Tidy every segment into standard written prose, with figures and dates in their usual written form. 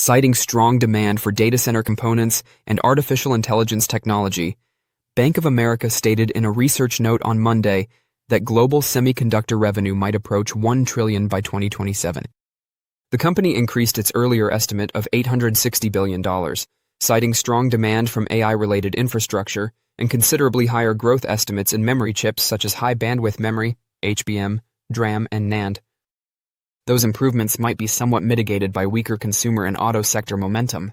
Citing strong demand for data center components and artificial intelligence technology, Bank of America stated in a research note on Monday that global semiconductor revenue might approach $1 trillion by 2027. The company increased its earlier estimate of $860 billion, citing strong demand from AI-related infrastructure and considerably higher growth estimates in memory chips such as high-bandwidth memory, HBM, DRAM, and NAND. Those improvements might be somewhat mitigated by weaker consumer and auto sector momentum.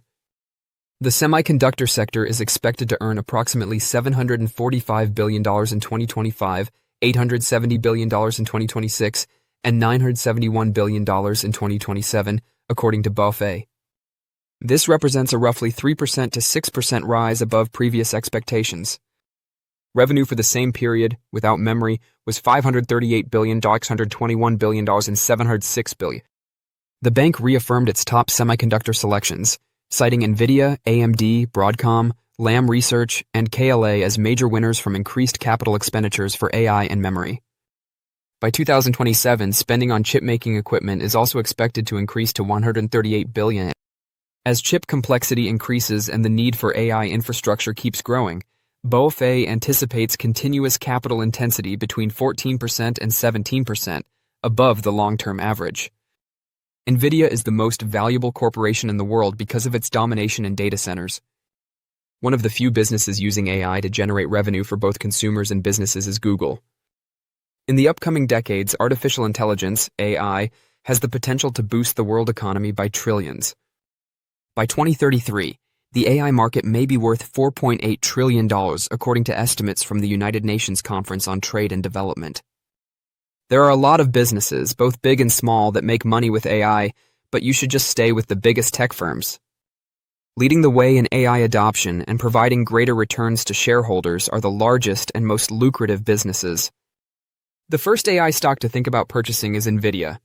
The semiconductor sector is expected to earn approximately $745 billion in 2025, $870 billion in 2026, and $971 billion in 2027, according to BofA. This represents a roughly 3% to 6% rise above previous expectations. Revenue for the same period, without memory, was $538 billion, $621 billion, and $706 billion. The bank reaffirmed its top semiconductor selections, citing Nvidia, AMD, Broadcom, Lam Research, and KLA as major winners from increased capital expenditures for AI and memory. By 2027, spending on chip-making equipment is also expected to increase to $138 billion. As chip complexity increases and the need for AI infrastructure keeps growing, BofA anticipates continuous capital intensity between 14% and 17%, above the long-term average. Nvidia is the most valuable corporation in the world because of its domination in data centers. One of the few businesses using AI to generate revenue for both consumers and businesses is Google. In the upcoming decades, artificial intelligence, AI, has the potential to boost the world economy by trillions. By 2033, the AI market may be worth $4.8 trillion, according to estimates from the United Nations Conference on Trade and Development. There are a lot of businesses, both big and small, that make money with AI, but you should just stay with the biggest tech firms. Leading the way in AI adoption and providing greater returns to shareholders are the largest and most lucrative businesses. The first AI stock to think about purchasing is Nvidia.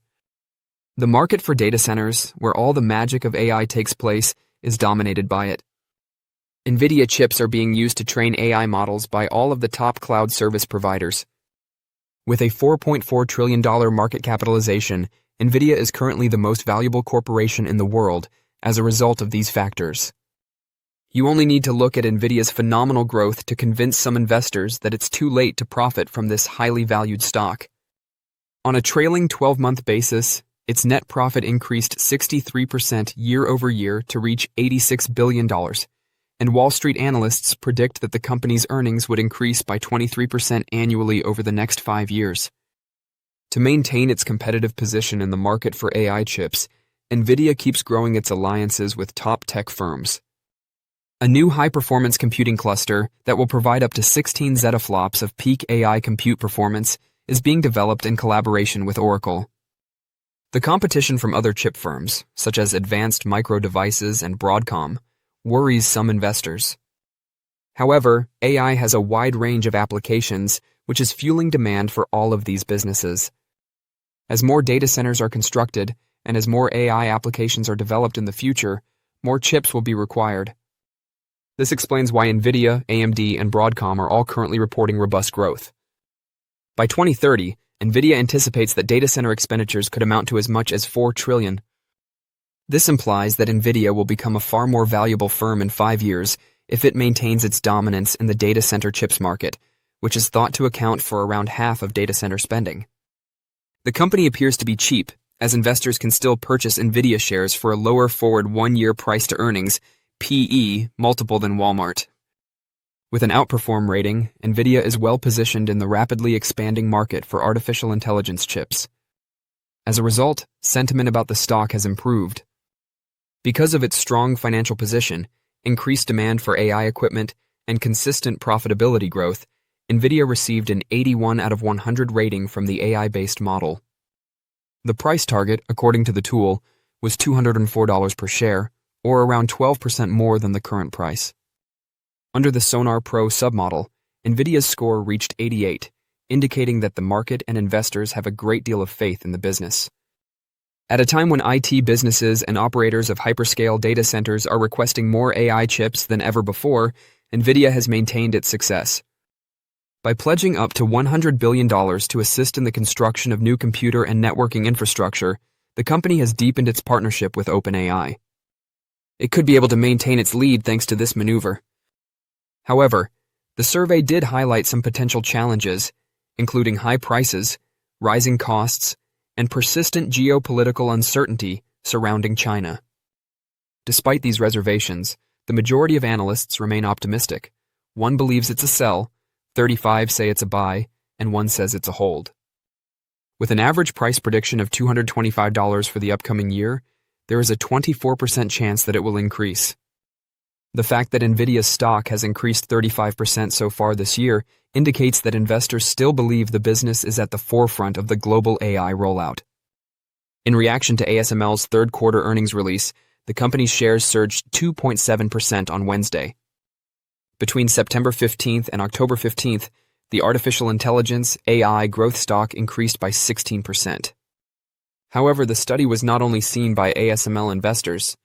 The market for data centers, where all the magic of AI takes place, is dominated by it. Nvidia chips are being used to train AI models by all of the top cloud service providers. With a $4.4 trillion market capitalization, Nvidia is currently the most valuable corporation in the world as a result of these factors. You only need to look at Nvidia's phenomenal growth to convince some investors that it's too late to profit from this highly valued stock. On a trailing 12-month basis, its net profit increased 63% year-over-year to reach $86 billion, and Wall Street analysts predict that the company's earnings would increase by 23% annually over the next 5 years. To maintain its competitive position in the market for AI chips, Nvidia keeps growing its alliances with top tech firms. A new high-performance computing cluster that will provide up to 16 zettaflops of peak AI compute performance is being developed in collaboration with Oracle. The competition from other chip firms, such as Advanced Micro Devices and Broadcom, worries some investors. However, AI has a wide range of applications, which is fueling demand for all of these businesses. As more data centers are constructed, and as more AI applications are developed in the future, more chips will be required. This explains why Nvidia, AMD, and Broadcom are all currently reporting robust growth. By 2030, Nvidia anticipates that data center expenditures could amount to as much as $4 trillion. This implies that Nvidia will become a far more valuable firm in 5 years if it maintains its dominance in the data center chips market, which is thought to account for around half of data center spending. The company appears to be cheap, as investors can still purchase Nvidia shares for a lower forward 1-year price-to-earnings (PE) multiple than Walmart. With an outperform rating, Nvidia is well positioned in the rapidly expanding market for artificial intelligence chips. As a result, sentiment about the stock has improved. Because of its strong financial position, increased demand for AI equipment, and consistent profitability growth, Nvidia received an 81 out of 100 rating from the AI-based model. The price target, according to the tool, was $204 per share, or around 12% more than the current price. Under the Sonar Pro submodel, Nvidia's score reached 88, indicating that the market and investors have a great deal of faith in the business. At a time when IT businesses and operators of hyperscale data centers are requesting more AI chips than ever before, Nvidia has maintained its success. By pledging up to $100 billion to assist in the construction of new computer and networking infrastructure, the company has deepened its partnership with OpenAI. It could be able to maintain its lead thanks to this maneuver. However, the survey did highlight some potential challenges, including high prices, rising costs, and persistent geopolitical uncertainty surrounding China. Despite these reservations, the majority of analysts remain optimistic. One believes it's a sell, 35 say it's a buy, and one says it's a hold. With an average price prediction of $225 for the upcoming year, there is a 24% chance that it will increase. The fact that Nvidia's stock has increased 35% so far this year indicates that investors still believe the business is at the forefront of the global AI rollout. In reaction to ASML's third-quarter earnings release, the company's shares surged 2.7% on Wednesday. Between September 15th and October 15th, the artificial intelligence AI growth stock increased by 16%. However, the study was not only seen by ASML investors.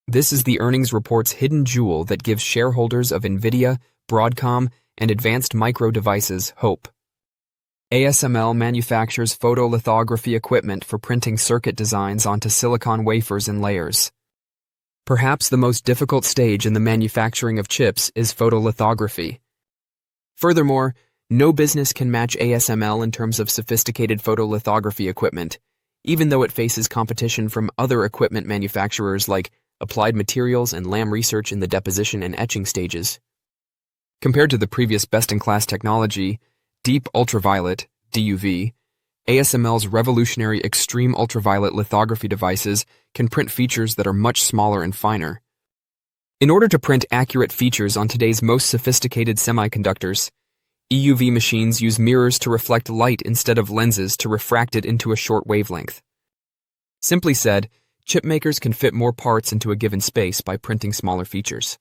This is the earnings report's hidden jewel that gives shareholders of Nvidia, Broadcom, and Advanced Micro Devices hope. ASML manufactures photolithography equipment for printing circuit designs onto silicon wafers in layers. Perhaps the most difficult stage in the manufacturing of chips is photolithography. Furthermore, no business can match ASML in terms of sophisticated photolithography equipment, even though it faces competition from other equipment manufacturers like Applied Materials and Lam Research in the deposition and etching stages. Compared to the previous best-in-class technology, Deep Ultraviolet, DUV, ASML's revolutionary extreme ultraviolet lithography devices can print features that are much smaller and finer. In order to print accurate features on today's most sophisticated semiconductors, EUV machines use mirrors to reflect light instead of lenses to refract it into a short wavelength. Simply said, chip makers can fit more parts into a given space by printing smaller features.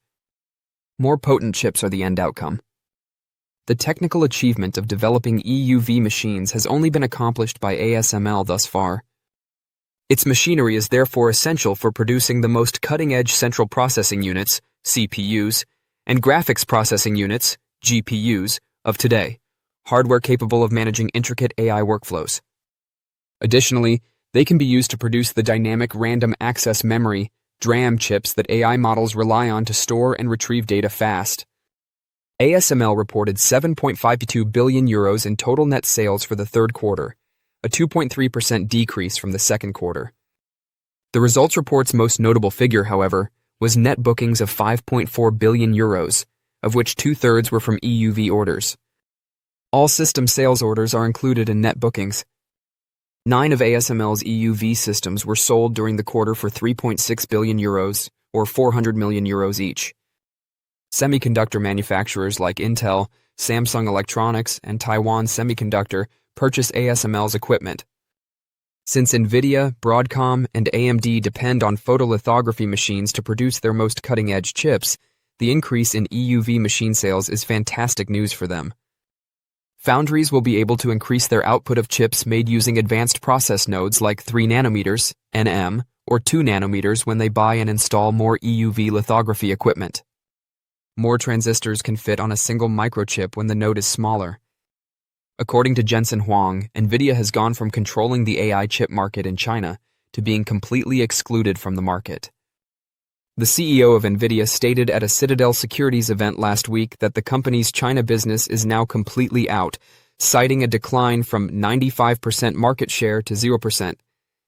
More potent chips are the end outcome. The technical achievement of developing EUV machines has only been accomplished by ASML thus far. Its machinery is therefore essential for producing the most cutting-edge central processing units, CPUs, and graphics processing units, GPUs, of today, hardware capable of managing intricate AI workflows. Additionally, they can be used to produce the dynamic random access memory, DRAM chips that AI models rely on to store and retrieve data fast. ASML reported €7.52 billion in total net sales for the third quarter, a 2.3% decrease from the second quarter. The results report's most notable figure, however, was net bookings of €5.4 billion, of which two-thirds were from EUV orders. All system sales orders are included in net bookings. 9 of ASML's EUV systems were sold during the quarter for €3.6 billion, or €400 million each. Semiconductor manufacturers like Intel, Samsung Electronics, and Taiwan Semiconductor purchase ASML's equipment. Since Nvidia, Broadcom, and AMD depend on photolithography machines to produce their most cutting-edge chips, the increase in EUV machine sales is fantastic news for them. Foundries will be able to increase their output of chips made using advanced process nodes like 3 nanometers, NM, or 2 nanometers when they buy and install more EUV lithography equipment. More transistors can fit on a single microchip when the node is smaller. According to Jensen Huang, Nvidia has gone from controlling the AI chip market in China to being completely excluded from the market. The CEO of Nvidia stated at a Citadel Securities event last week that the company's China business is now completely out, citing a decline from 95% market share to 0%,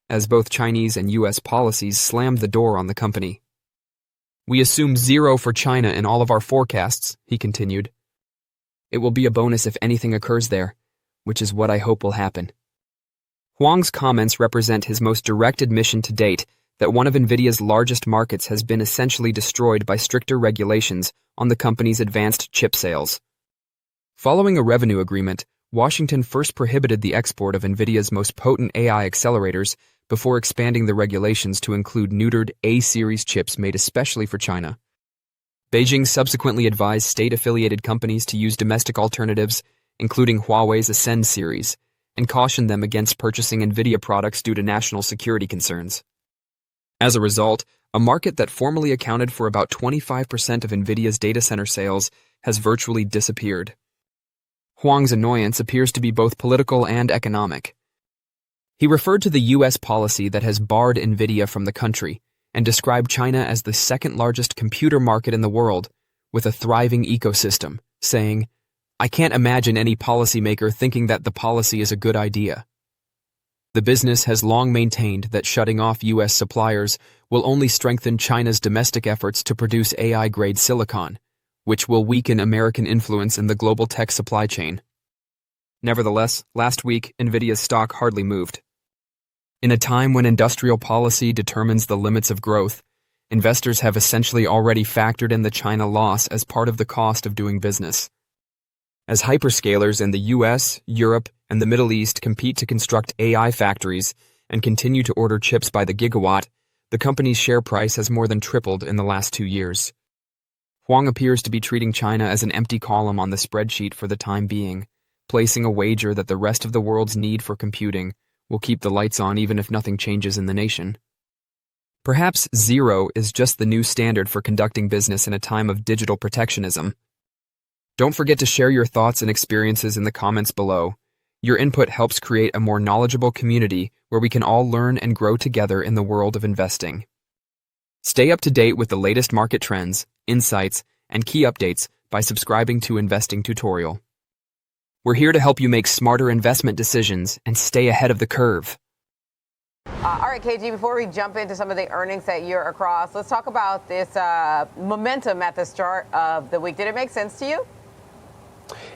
as both Chinese and U.S. policies slammed the door on the company. "We assume 0 for China in all of our forecasts," he continued. "It will be a bonus if anything occurs there, which is what I hope will happen." Huang's comments represent his most direct admission to date that one of Nvidia's largest markets has been essentially destroyed by stricter regulations on the company's advanced chip sales. Following a revenue agreement, Washington first prohibited the export of Nvidia's most potent AI accelerators before expanding the regulations to include neutered A-series chips made especially for China. Beijing subsequently advised state-affiliated companies to use domestic alternatives, including Huawei's Ascend series, and cautioned them against purchasing Nvidia products due to national security concerns. As a result, a market that formerly accounted for about 25% of Nvidia's data center sales has virtually disappeared. Huang's annoyance appears to be both political and economic. He referred to the U.S. policy that has barred Nvidia from the country and described China as the second largest computer market in the world, with a thriving ecosystem, saying, "I can't imagine any policymaker thinking that the policy is a good idea." The business has long maintained that shutting off U.S. suppliers will only strengthen China's domestic efforts to produce AI-grade silicon, which will weaken American influence in the global tech supply chain. Nevertheless, last week, Nvidia's stock hardly moved. In a time when industrial policy determines the limits of growth, investors have essentially already factored in the China loss as part of the cost of doing business. As hyperscalers in the US, Europe, and the Middle East compete to construct AI factories and continue to order chips by the gigawatt, the company's share price has more than tripled in the last 2 years. Huang appears to be treating China as an empty column on the spreadsheet for the time being, placing a wager that the rest of the world's need for computing will keep the lights on even if nothing changes in the nation. Perhaps zero is just the new standard for conducting business in a time of digital protectionism. Don't forget to share your thoughts and experiences in the comments below. Your input helps create a more knowledgeable community where we can all learn and grow together in the world of investing. Stay up to date with the latest market trends, insights, and key updates by subscribing to Investing Tutorial. We're here to help you make smarter investment decisions and stay ahead of the curve. All right, KG, before we jump into some of the earnings that you're across, let's talk about this momentum at the start of the week. Did it make sense to you?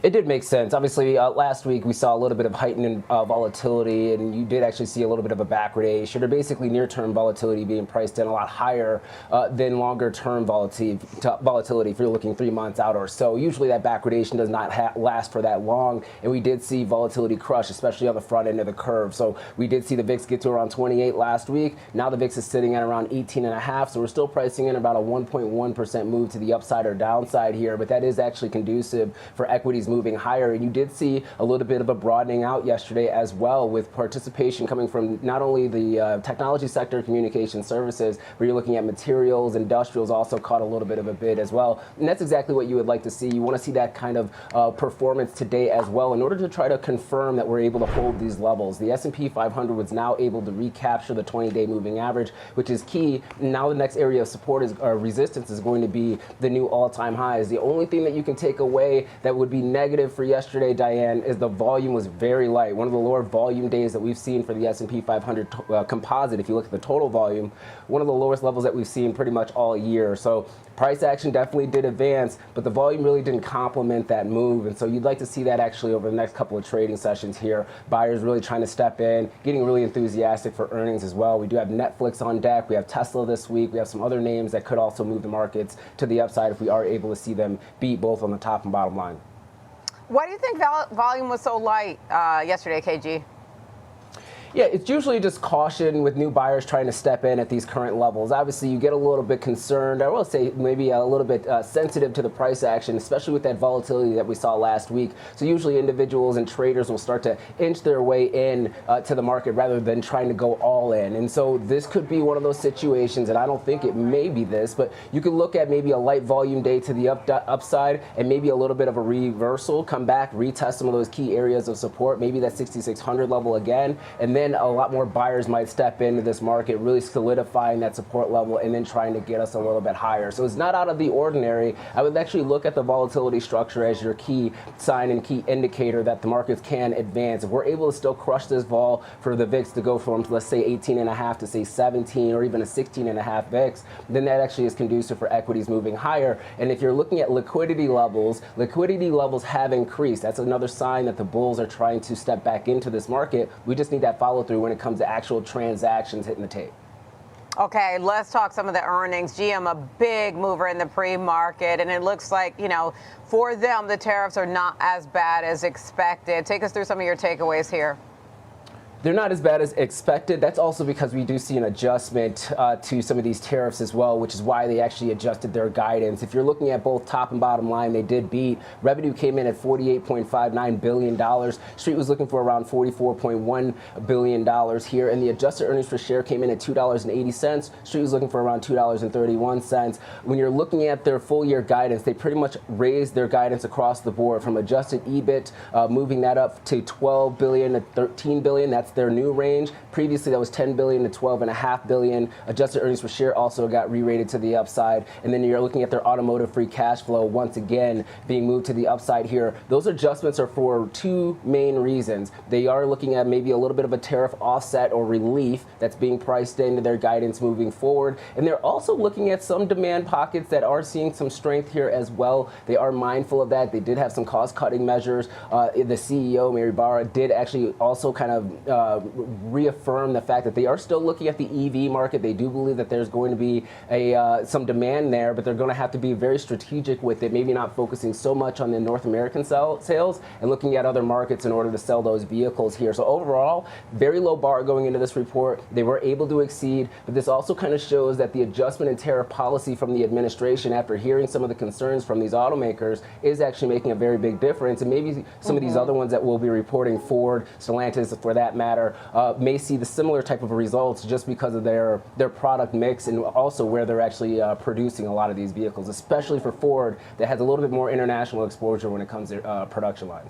It did make sense. Obviously, last week we saw a little bit of heightened volatility, and you did actually see a little bit of a backwardation, or basically near-term volatility being priced in a lot higher than longer-term volatility if you're looking 3 months out or so. Usually that backwardation does not last for that long, and we did see volatility crush, especially on the front end of the curve. So we did see the VIX get to around 28 last week. Now the VIX is sitting at around 18.5, so we're still pricing in about a 1.1% move to the upside or downside here, but that is actually conducive for equities moving higher. And you did see a little bit of a broadening out yesterday as well, with participation coming from not only the technology sector, communication services, where you're looking at materials, industrials also caught a little bit of a bid as well. And that's exactly what you would like to see. You want to see that kind of performance today as well in order to try to confirm that we're able to hold these levels. The S&P 500 was now able to recapture the 20-day moving average, which is key. Now the next area of support is resistance is going to be the new all-time highs. The only thing that you can take away that would be negative for yesterday, Diane, is the volume was very light. One of the lower volume days that we've seen for the S&P 500 composite, if you look at the total volume, one of the lowest levels that we've seen pretty much all year. So price action definitely did advance, but the volume really didn't complement that move. And so you'd like to see that actually over the next couple of trading sessions here. Buyers really trying to step in, getting really enthusiastic for earnings as well. We do have Netflix on deck. We have Tesla this week. We have some other names that could also move the markets to the upside if we are able to see them beat both on the top and bottom line. Why do you think volume was so light yesterday, KG? Yeah, it's usually just caution with new buyers trying to step in at these current levels. Obviously, you get a little bit concerned. I will say maybe a little bit sensitive to the price action, especially with that volatility that we saw last week. So usually individuals and traders will start to inch their way in to the market rather than trying to go all in. And so this could be one of those situations, and I don't think it may be this, but you could look at maybe a light volume day to the upside and maybe a little bit of a reversal, come back, retest some of those key areas of support, maybe that 6,600 level again, and then a lot more buyers might step into this market, really solidifying that support level and then trying to get us a little bit higher. So it's not out of the ordinary. I would actually look at the volatility structure as your key sign and key indicator that the markets can advance. If we're able to still crush this vol for the VIX to go from, let's say, 18.5 to say 17 or even a 16.5 VIX, then that actually is conducive for equities moving higher. And if you're looking at liquidity levels have increased. That's another sign that the bulls are trying to step back into this market. We just need that follow through when it comes to actual transactions hitting the tape. Okay, let's talk some of the earnings. GM, a big mover in the pre-market, and it looks like, for them, the tariffs are not as bad as expected. Take us through some of your takeaways here. They're not as bad as expected. That's also because we do see an adjustment to some of these tariffs as well, which is why they actually adjusted their guidance. If you're looking at both top and bottom line, they did beat. Revenue came in at $48.59 billion. Street was looking for around $44.1 billion here, and the adjusted earnings per share came in at $2.80. Street was looking for around $2.31. When you're looking at their full year guidance, they pretty much raised their guidance across the board from adjusted EBIT, moving that up to $12 billion to $13 billion. That's That's their new range. Previously, that was $10 billion to $12.5 billion. Adjusted earnings per share also got re-rated to the upside. And then you're looking at their automotive free cash flow once again being moved to the upside here. Those adjustments are for two main reasons. They are looking at maybe a little bit of a tariff offset or relief that's being priced into their guidance moving forward. And they're also looking at some demand pockets that are seeing some strength here as well. They are mindful of that. They did have some cost-cutting measures. The CEO, Mary Barra, did actually also kind of reaffirm the fact that they are still looking at the EV market. They do believe that there's going to be some demand there, but they're going to have to be very strategic with it, maybe not focusing so much on the North American sales and looking at other markets in order to sell those vehicles here. So overall, very low bar going into this report. They were able to exceed, but this also kind of shows that the adjustment in tariff policy from the administration, after hearing some of the concerns from these automakers, is actually making a very big difference. And maybe some of these other ones that will be reporting, Ford, Stellantis for that matter, may see the similar type of results just because of their product mix and also where they're actually producing a lot of these vehicles, especially for Ford that has a little bit more international exposure when it comes to production line.